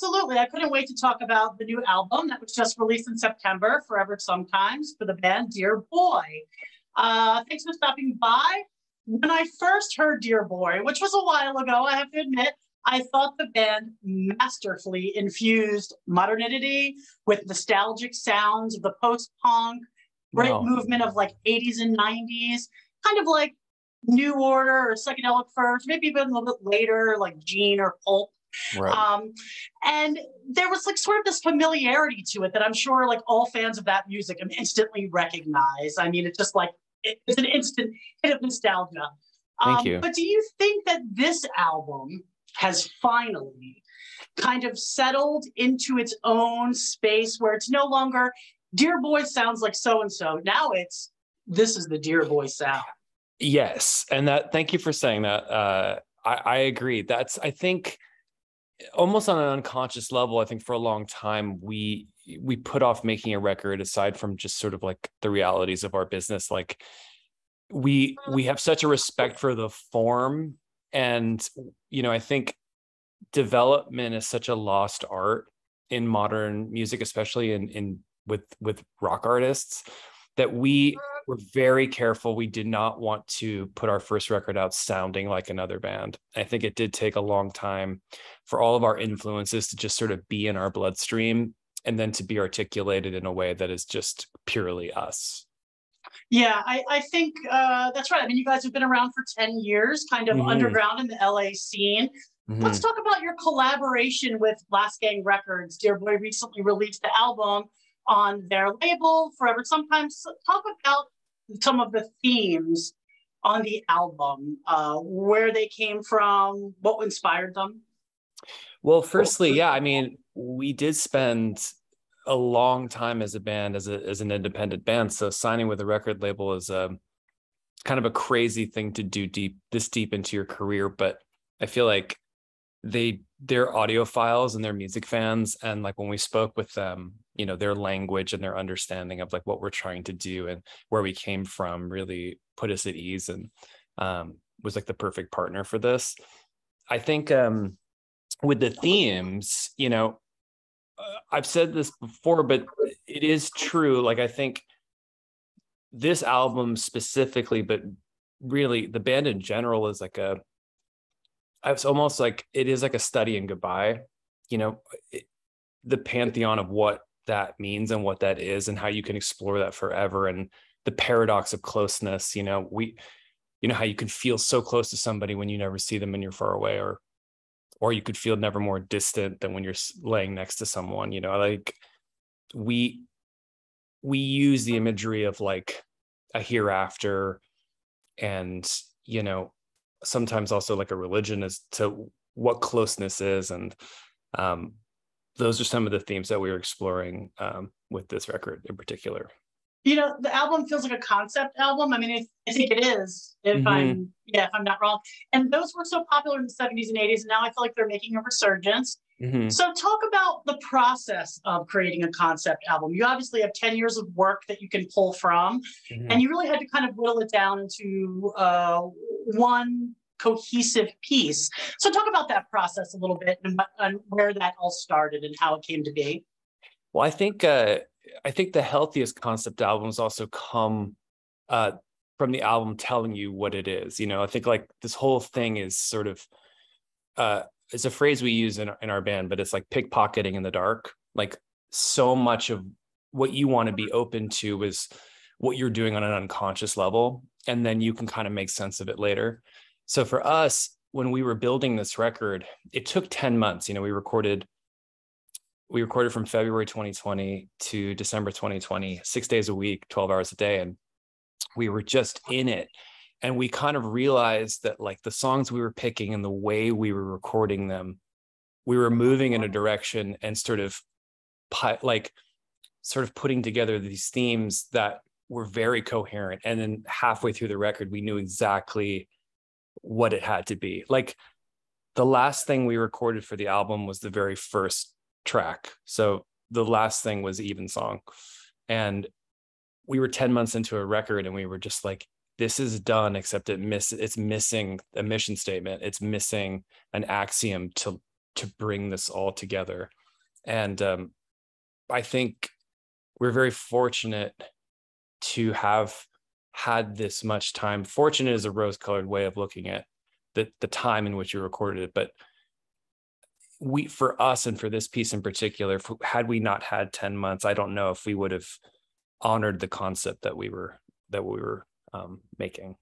Absolutely. I couldn't wait to talk about the new album that was just released in September, Forever Sometimes, for the band Dear Boy. Thanks for stopping by. When I first heard Dear Boy, which was a while ago, I have to admit, I thought the band masterfully infused modernity with nostalgic sounds of the post-punk, great movement of like 80s and 90s, kind of like New Order or Psychedelic Furs, maybe even a little bit later, like Gene or Pulp. Right. And there was like sort of this familiarity to it that I'm sure like all fans of that music instantly recognize. I mean, it's just like, it's an instant hit of nostalgia. Thank you. But do you think that this album has finally kind of settled into its own space where it's no longer Dear Boy sounds like so-and-so. Now it's, this is the Dear Boy sound. Yes. And thank you for saying that. I agree. I think almost on an unconscious level, I think for a long time, we put off making a record aside from just sort of like the realities of our business. Like we have such a respect for the form. And, I think development is such a lost art in modern music, especially with rock artists, that we were very careful. We did not want to put our first record out sounding like another band. I think it did take a long time for all of our influences to just sort of be in our bloodstream and then to be articulated in a way that is just purely us. Yeah, I think that's right. I mean, you guys have been around for 10 years, kind of underground in the LA scene. Let's talk about your collaboration with Last Gang Records. Dear Boy recently released the album on their label, Forever Sometimes. Talk about some of the themes on the album, where they came from, what inspired them. Well, firstly, yeah, I mean, we did spend a long time as a band, as an independent band. So signing with a record label is a kind of a crazy thing to do this deep into your career. But I feel like they're audiophiles and they're music fans. And like when we spoke with them, their language and their understanding of like what we're trying to do and where we came from really put us at ease and was like the perfect partner for this. I think with the themes, I've said this before, but it is true. Like, I think this album specifically, but really the band in general is like it's almost like it is like a study in goodbye, the pantheon of what that means and what that is and how you can explore that forever. And the paradox of closeness, how you can feel so close to somebody when you never see them and you're far away, or you could feel never more distant than when you're laying next to someone, like we use the imagery of like a hereafter and, sometimes also like a religion as to what closeness is. And those are some of the themes that we were exploring with this record in particular. The album feels like a concept album. I mean, I think it is, if I'm not wrong. And those were so popular in the 70s and 80s, and now I feel like they're making a resurgence. So talk about the process of creating a concept album. You obviously have 10 years of work that you can pull from, and you really had to kind of whittle it down into one cohesive piece. So talk about that process a little bit and where that all started and how it came to be. Well, I think the healthiest concept albums also come from the album telling you what it is. I think like this whole thing is sort of it's a phrase we use in our band, but it's like pickpocketing in the dark. Like so much of what you want to be open to is what you're doing on an unconscious level, and then you can kind of make sense of it later. So for us, when we were building this record, it took 10 months. We recorded from February 2020 to December 2020, 6 days a week, 12 hours a day. And we were just in it. And we kind of realized that like the songs we were picking and the way we were recording them, we were moving in a direction and sort of putting together these themes that were very coherent. And then halfway through the record, we knew exactly what it had to be. Like the last thing we recorded for the album was the very first track. So the last thing was Even Song. And we were 10 months into a record and we were just like, this is done, except it's missing a mission statement. It's missing an axiom to to bring this all together. And I think we're very fortunate to have had this much time. Fortunate is a rose-colored way of looking at the time in which you recorded it, but for us and for this piece in particular, had we not had 10 months, I don't know if we would have honored the concept that we were making.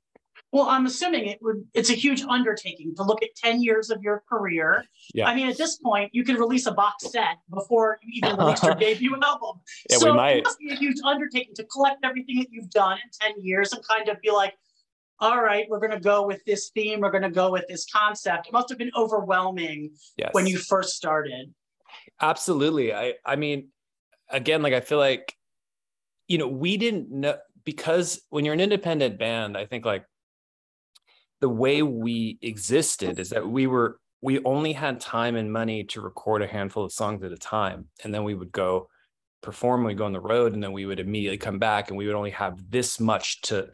Well, I'm assuming it's a huge undertaking to look at 10 years of your career. Yeah. I mean, at this point, you could release a box set before you even released your debut album. Yeah, so we might. It must be a huge undertaking to collect everything that you've done in 10 years and kind of be like, all right, we're going to go with this theme. We're going to go with this concept. It must have been overwhelming when you first started. Absolutely. I mean, again, like, I feel like, we didn't know, because when you're an independent band, I think like the way we existed is that we only had time and money to record a handful of songs at a time. And then we would go perform, we'd go on the road, and then we would immediately come back, and we would only have this much to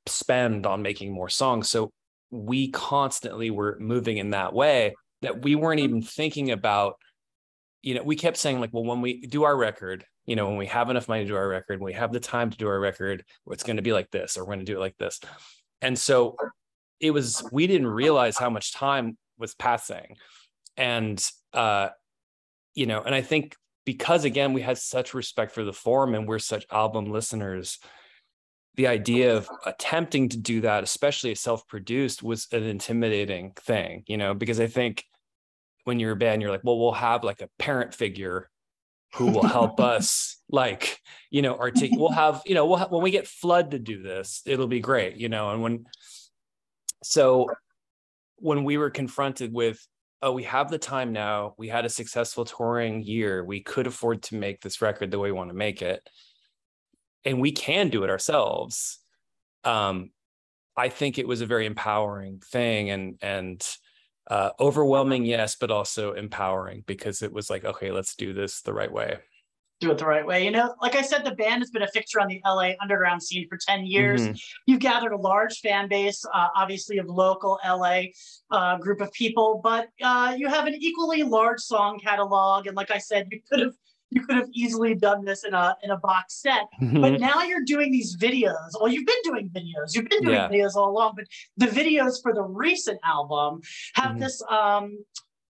spend on making more songs. So we constantly were moving in that way that we weren't even thinking about, we kept saying like, well, when we do our record, when we have enough money to do our record, when we have the time to do our record, it's going to be like this, or we're going to do it like this. And so we didn't realize how much time was passing. And, and I think because, again, we had such respect for the form and we're such album listeners, the idea of attempting to do that, especially self-produced, was an intimidating thing, because I think when you're a band, you're like, well, we'll have like a parent figure who will help us, like, we'll have, when we get Flood to do this, it'll be great, and when we were confronted with, oh, we have the time now, we had a successful touring year, we could afford to make this record the way we want to make it, and we can do it ourselves. I think it was a very empowering thing, and overwhelming, yes, but also empowering, because it was like, okay, let's do this the right way. Do it the right way. Like I said, the band has been a fixture on the LA underground scene for 10 years. Mm-hmm. You've gathered a large fan base, obviously of local LA group of people, but you have an equally large song catalog. And like I said, you could have easily done this in a box set, but now you're doing these videos. Well, you've been doing videos. You've been doing videos all along, but the videos for the recent album have this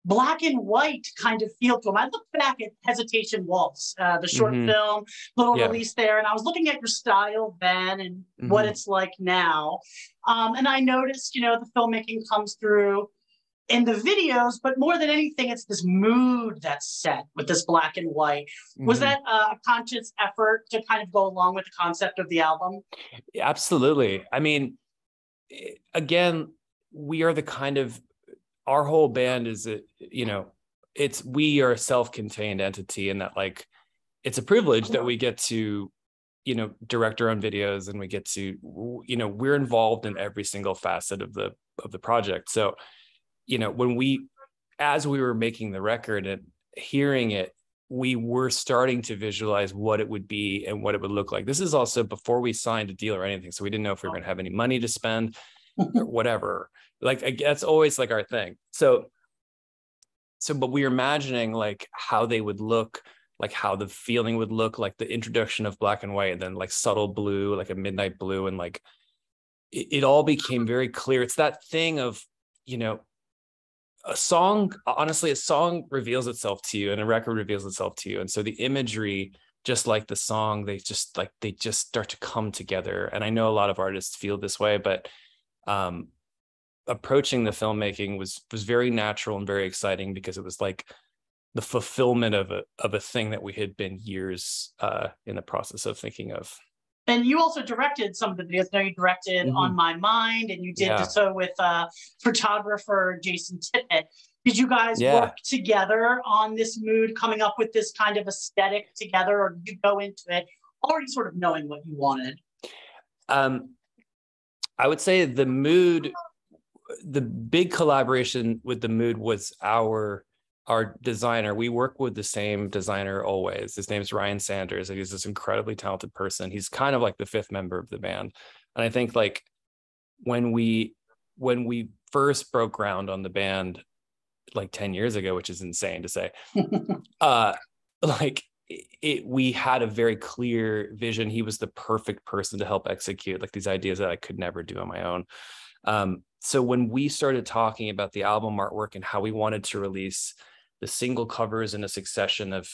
black and white kind of feel to them. I looked back at Hesitation Waltz, the short film, little release there, and I was looking at your style then and what it's like now. And I noticed, the filmmaking comes through in the videos, but more than anything, it's this mood that's set with this black and white. Was that a conscious effort to kind of go along with the concept of the album? Absolutely. I mean, again, we are the kind of, our whole band is, we are a self-contained entity, and that, like, it's a privilege that we get to, direct our own videos, and we get to, we're involved in every single facet of the project. So, as we were making the record and hearing it, we were starting to visualize what it would be and what it would look like. This is also before we signed a deal or anything. So we didn't know if we were going to have any money to spend or whatever. Like, that's always like our thing. So, but we were imagining like how they would look, like how the feeling would look, like the introduction of black and white, and then like subtle blue, like a midnight blue. And like, it all became very clear. It's that thing of, a song reveals itself to you, and a record reveals itself to you. And so the imagery, just like the song, they just start to come together. And I know a lot of artists feel this way, but approaching the filmmaking was very natural and very exciting, because it was like the fulfillment of a thing that we had been years in the process of thinking of. And you also directed some of the videos. Now, you directed On My Mind, and you did so with photographer Jason Tippett. Did you guys work together on this mood, coming up with this kind of aesthetic together, or did you go into it already sort of knowing what you wanted? I would say the mood, the big collaboration with the mood was our designer. We work with the same designer always. His name is Ryan Sanders, and he's this incredibly talented person. He's kind of like the fifth member of the band. And I think like when we first broke ground on the band, like 10 years ago, which is insane to say. Like we had a very clear vision. He was the perfect person to help execute like these ideas that I could never do on my own. So when we started talking about the album artwork and how we wanted to release the single covers in a succession of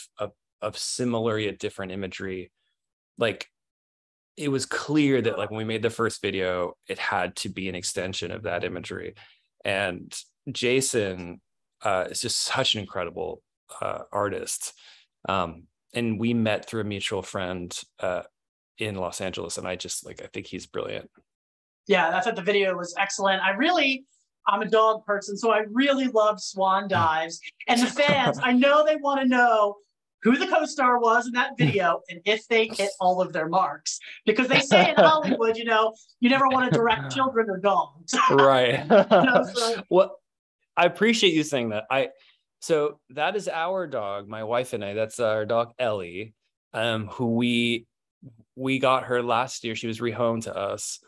similar yet different imagery, like it was clear that like when we made the first video, it had to be an extension of that imagery. And Jason is just such an incredible artist. And we met through a mutual friend in Los Angeles, and I think he's brilliant. Yeah, I thought the video was excellent. I'm a dog person, so I really love swan dives. And the fans, I know they want to know who the co-star was in that video and if they hit all of their marks. Because they say in Hollywood, you never want to direct children or dogs. Right. Well, I appreciate you saying that. So that is our dog, my wife and I. That's our dog Ellie, who we got her last year. She was rehomed to us,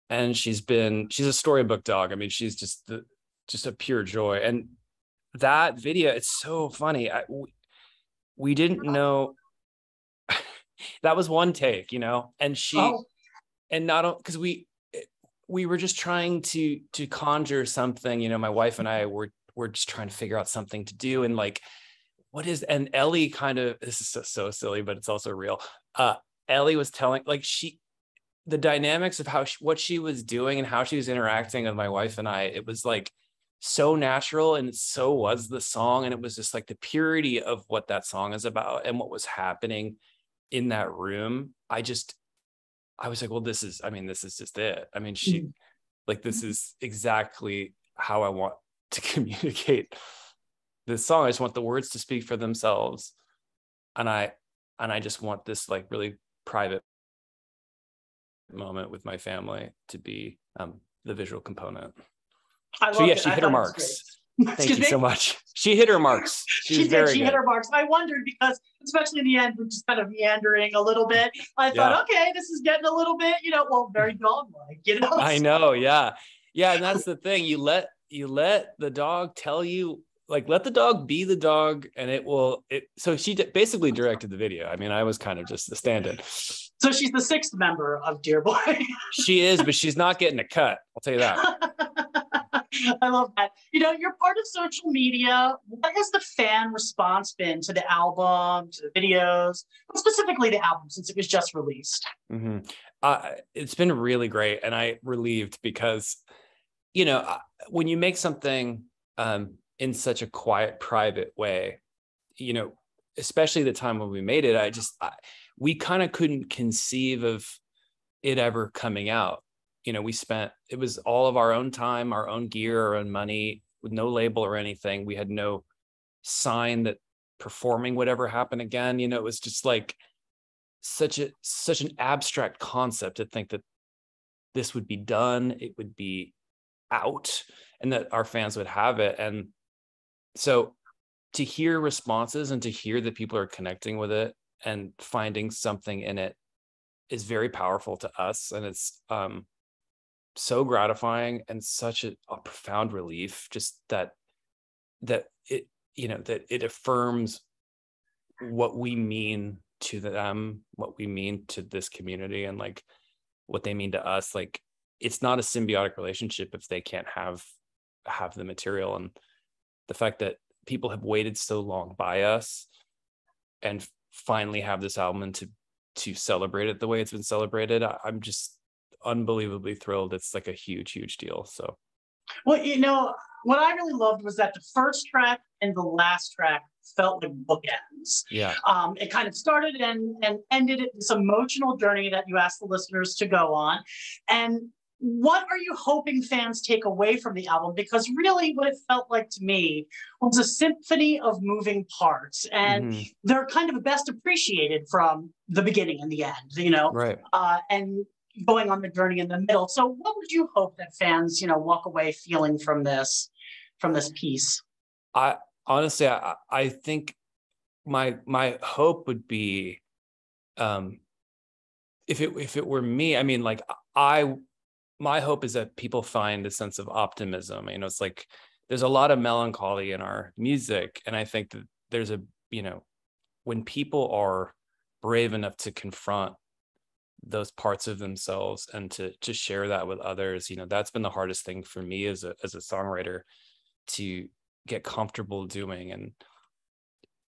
and she's a storybook dog. I mean, she's just a pure joy. And that video, it's so funny. We didn't know that was one take, and and not because we were just trying to conjure something. My wife and I were just trying to figure out something to do, and like, and Ellie this is so silly, but it's also real. Ellie was telling like the dynamics of what she was doing and how she was interacting with my wife and I, it was like so natural, and so was the song. And it was just like the purity of what that song is about and what was happening in that room. I was like, well, this is just it. I mean, this is exactly how I want to communicate this song. I just want the words to speak for themselves. And I just want this like really private moment with my family to be the visual component. She hit her marks. Thank you so much. She hit her marks. She hit her marks. I wondered because, especially in the end, we're just kind of meandering a little bit. I thought, okay, this is getting a little bit, very dog-like, I know, yeah. Yeah, and that's the thing. You let the dog tell you, like, let the dog be the dog, and so she basically directed the video. I mean, I was kind of just the stand-in. So she's the sixth member of Dear Boy. She is, but she's not getting a cut. I'll tell you that. I love that. You're part of social media. What has the fan response been to the album, to the videos, specifically the album, since it was just released? Mm-hmm. It's been really great, and I'm relieved because, when you make something in such a quiet, private way, especially the time when we made it, we kind of couldn't conceive of it ever coming out. It was all of our own time, our own gear, our own money, with no label or anything. We had no sign that performing would ever happen again. It was just like such an abstract concept to think that this would be done, it would be out, and that our fans would have it. And so to hear responses and to hear that people are connecting with it and finding something in it is very powerful to us. And it's so gratifying and such a profound relief, just that it affirms what we mean to them, what we mean to this community, and like what they mean to us. Like, it's not a symbiotic relationship if they can't have the material. And the fact that people have waited so long by us and finally have this album and to celebrate it the way it's been celebrated, I'm just unbelievably thrilled. It's like a huge deal. So, well, what I really loved was that the first track and the last track felt like bookends. Yeah. It kind of started and ended it, this emotional journey that you asked the listeners to go on. And what are you hoping fans take away from the album? Because really what it felt like to me was a symphony of moving parts, and they're kind of best appreciated from the beginning and the end, Right. And going on the journey in the middle. So what would you hope that fans, walk away feeling from this piece? I honestly think my hope would be, if it were me, I mean, like, my hope is that people find a sense of optimism. It's like there's a lot of melancholy in our music. And I think that there's a, you know, when people are brave enough to confront those parts of themselves and to share that with others, you know, that's been the hardest thing for me as a songwriter to get comfortable doing. And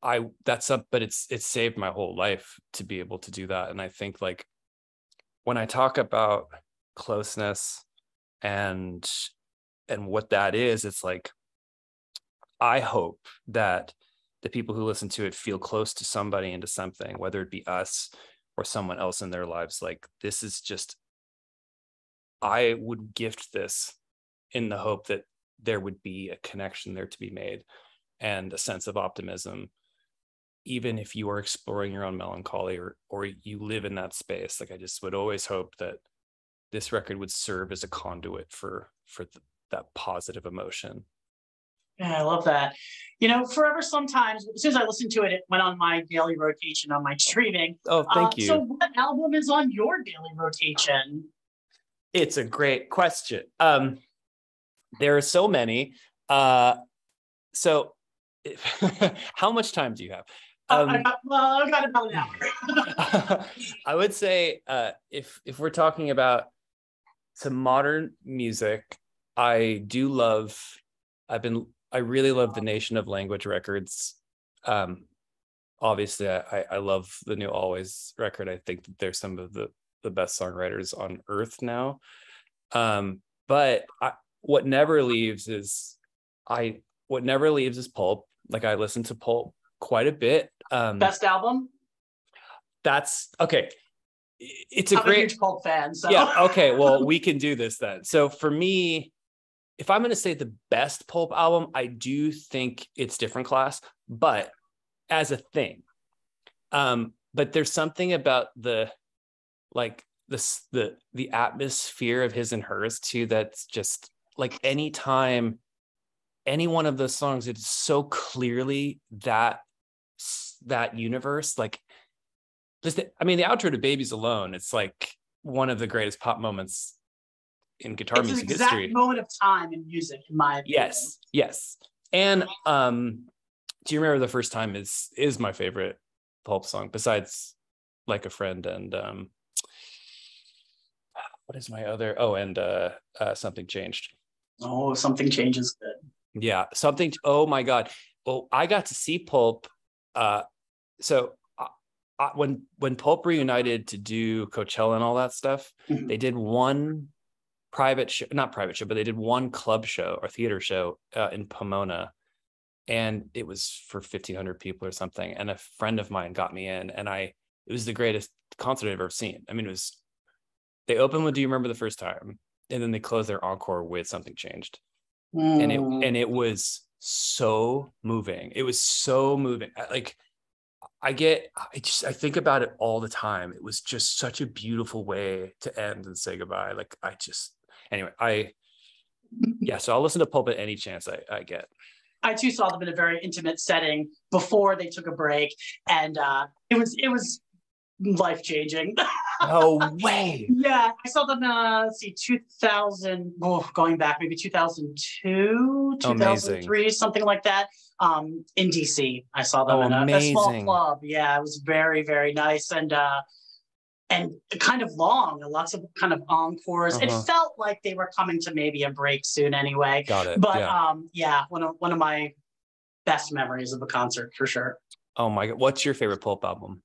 but it's saved my whole life to be able to do that. And I think, like, when I talk about closeness and what that is, it's like, I hope that the people who listen to it feel close to somebody and to something, whether it be us or someone else in their lives. Like, this is just, I would gift this in the hope that there would be a connection there to be made and a sense of optimism, even if you are exploring your own melancholy or you live in that space. Like, I just would always hope that this record would serve as a conduit for that positive emotion. Yeah, I love that. You know, Forever Sometimes, as soon as I listened to it, it went on my daily rotation on my streaming. Oh, thank you. So what album is on your daily rotation? It's a great question. There are so many. So how much time do you have? I got about an hour. I would say if we're talking about some modern music, I really love the Nation of Language records. Obviously, I love the new Always record. I think that they're some of the best songwriters on earth now. But what never leaves is Pulp. Like, I listen to Pulp quite a bit. Best album? That's okay. I'm a huge Pulp fan. So. Yeah. Okay. Well, we can do this then. So for me, if I'm going to say the best Pulp album, I do think it's Different Class, but as a thing. But there's something about the atmosphere of His and Hers too, that's just like, anytime any one of those songs, it's so clearly that universe. Like, the outro to Babies Alone, it's like one of the greatest pop moments in guitar music history. It's an exact moment of time in music, in my opinion. Yes. And Do You Remember the First Time is my favorite Pulp song, besides Like a Friend and what is my other? Oh, and Something Changed. Oh, Something Changed is good. Yeah, oh my God. Well, I got to see Pulp. When Pulp reunited to do Coachella and all that stuff, mm-hmm. They did one not private show, but they did one club show or theater show in Pomona. And it was for 1,500 people or something. And a friend of mine got me in, and it was the greatest concert I've ever seen. I mean, they opened with Do You Remember the First Time? And then they closed their encore with Something Changed. And it was so moving. It was so moving. I think about it all the time. It was just such a beautiful way to end and say goodbye. So I'll listen to Pulp at any chance I get. I too saw them in a very intimate setting before they took a break, and it was life-changing. No way. Yeah, I saw them 2000, going back maybe 2002, 2003, amazing. Something like that. In DC, I saw them in a small club. Yeah, it was very, very nice, and kind of long, lots of kind of encores. It felt like they were coming to maybe a break soon anyway. Got it. But one of my best memories of a concert for sure. Oh my God. What's your favorite Pulp album?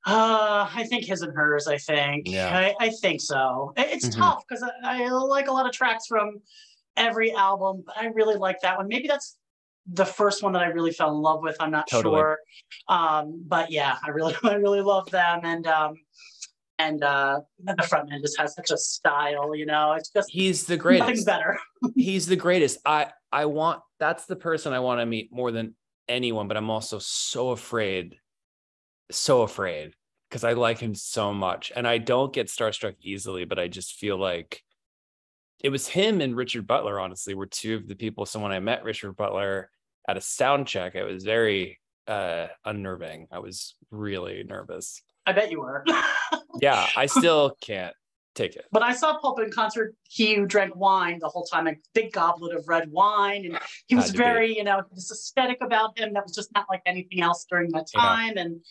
I think His and Hers, I think. Yeah. I think so. It's tough because I like a lot of tracks from every album, but I really like that one. Maybe that's the first one that I really fell in love with. I'm not sure. But yeah, I really love them. And the frontman just has such a style, you know. It's just, he's the greatest. Nothing's better. He's the greatest. That's the person I want to meet more than anyone, but I'm also so afraid because I like him so much, and I don't get starstruck easily, but I just feel like it was him and Richard Butler, honestly, were two of the people. So when I met Richard Butler at a sound check, it was very unnerving. I was really nervous. I bet you were. Yeah, I still can't take it. When I saw Pulp in concert, he drank wine the whole time, a big goblet of red wine. And he was very, this aesthetic about him that was just not like anything else during that time. And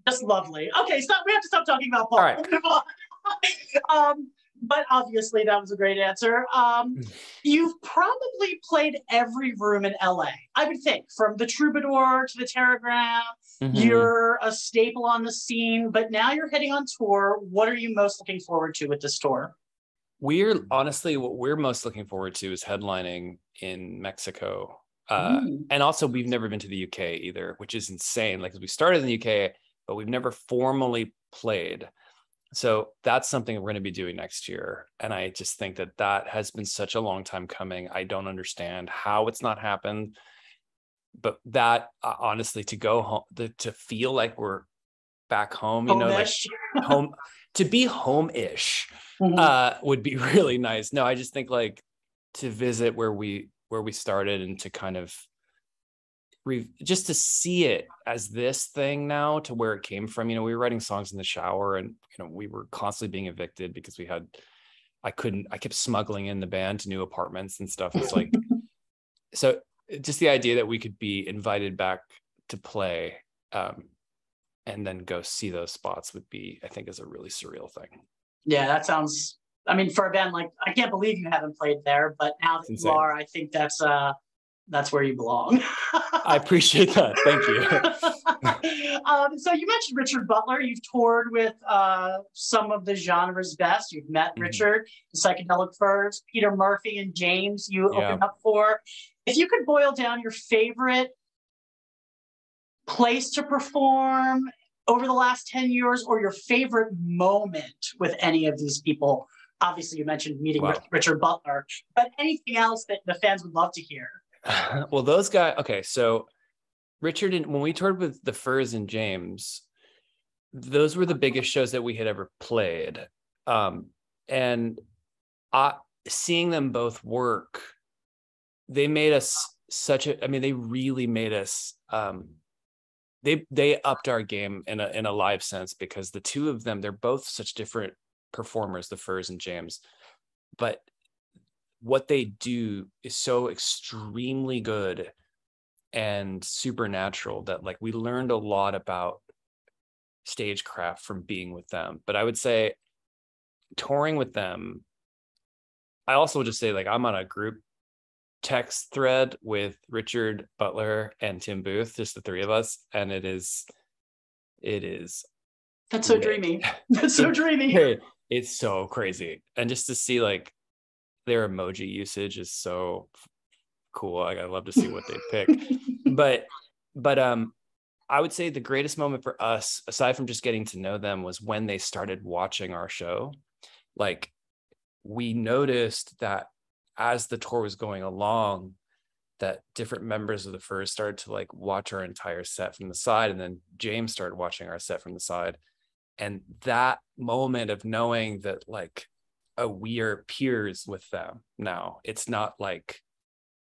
just lovely. Okay, we have to stop talking about Paul. All right. We'll move on. But obviously that was a great answer. You've probably played every room in LA, I would think, from the Troubadour to the Terragram. You're a staple on the scene, but now you're heading on tour. What are you most looking forward to with this tour? Honestly, what we're most looking forward to is headlining in Mexico. And also we've never been to the UK either, which is insane. Like, we started in the UK, but we've never formally played. So that's something we're going to be doing next year. And I just think that has been such a long time coming. I don't understand how it's not happened. But that honestly, to go home, to feel like we're back home, like home, to be home-ish would be really nice. No, I just think like to visit where we started and to kind of just to see it as this thing now to where it came from. We were writing songs in the shower, and we were constantly being evicted because I kept smuggling in the band to new apartments and stuff. It's like, so just the idea that we could be invited back to play and then go see those spots would be, I think, is a really surreal thing. Yeah, that sounds, for a band like, I can't believe you haven't played there, but now that you are, I think that's where you belong. I appreciate that. Thank you. So you mentioned Richard Butler. You've toured with some of the genre's best. You've met Richard, the Psychedelic Furs, Peter Murphy and James you opened up for. If you could boil down your favorite place to perform over the last 10 years, or your favorite moment with any of these people, obviously you mentioned meeting Richard Butler, but anything else that the fans would love to hear? Well, those guys, okay, so Richard, when we toured with the Furs and James, those were the biggest shows that we had ever played. And seeing them both work, they made us they really made us, they upped our game in a live sense, because the two of them, they're both such different performers, the Furs and James, but what they do is so extremely good and supernatural that like we learned a lot about stagecraft from being with them. But I would say touring with them, I also would just say, like, I'm on a group text thread with Richard Butler and Tim Booth, just the three of us, and it is that's so dreamy. That's so dreamy. It's so crazy. And just to see like their emoji usage is so cool. Like, I love to see what they pick. but I would say the greatest moment for us, aside from just getting to know them, was when they started watching our show. Like, we noticed that as the tour was going along, that different members of the Furs started to like watch our entire set from the side, and then James started watching our set from the side. And that moment of knowing that like, we are peers with them now. It's not like,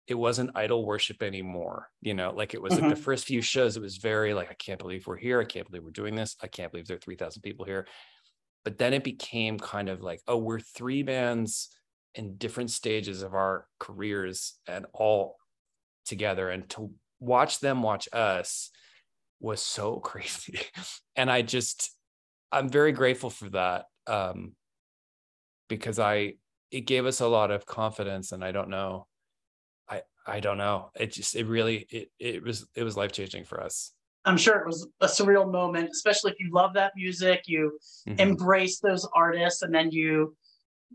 it wasn't idol worship anymore, like it was like the first few shows, it was very like, I can't believe we're here, I can't believe we're doing this, I can't believe there are 3,000 people here. But then it became kind of like, oh, we're three bands in different stages of our careers and all together, and to watch them watch us was so crazy. And I'm very grateful for that, because it gave us a lot of confidence. And I don't know, it was life-changing for us. I'm sure it was a surreal moment, especially if you love that music, you embrace those artists, and then you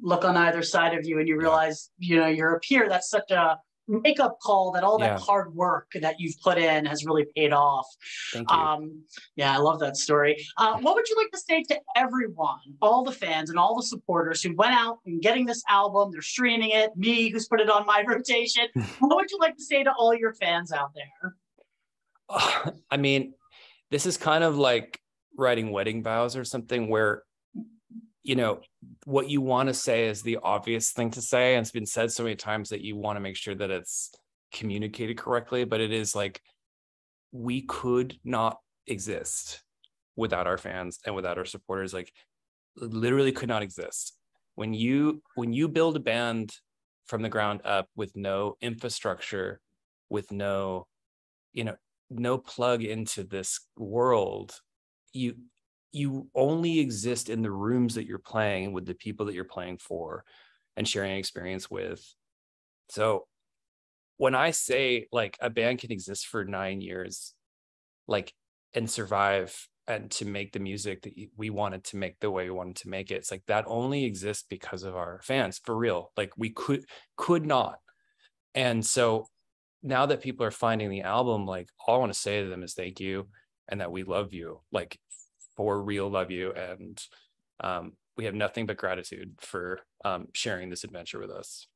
look on either side of you and you realize, you're a peer. That's such a wake-up call that all that hard work that you've put in has really paid off. Thank you. Yeah, I love that story. What would you like to say to everyone, all the fans and all the supporters who went out and getting this album, they're streaming it, me who's put it on my rotation? What would you like to say to all your fans out there? This is kind of like writing wedding vows or something, where what you want to say is the obvious thing to say, and it's been said so many times that you want to make sure that it's communicated correctly. But it is like, we could not exist without our fans and without our supporters. Like literally could not exist. When you build a band from the ground up with no infrastructure, with no, no plug into this world, you only exist in the rooms that you're playing with the people that you're playing for and sharing experience with. So when I say like a band can exist for 9 years, like, and survive and to make the music that we wanted to make the way we wanted to make it, it's like that only exists because of our fans, for real. Like we could not. And so now that people are finding the album, like all I want to say to them is thank you, and that we love you, like for real love you. And we have nothing but gratitude for sharing this adventure with us.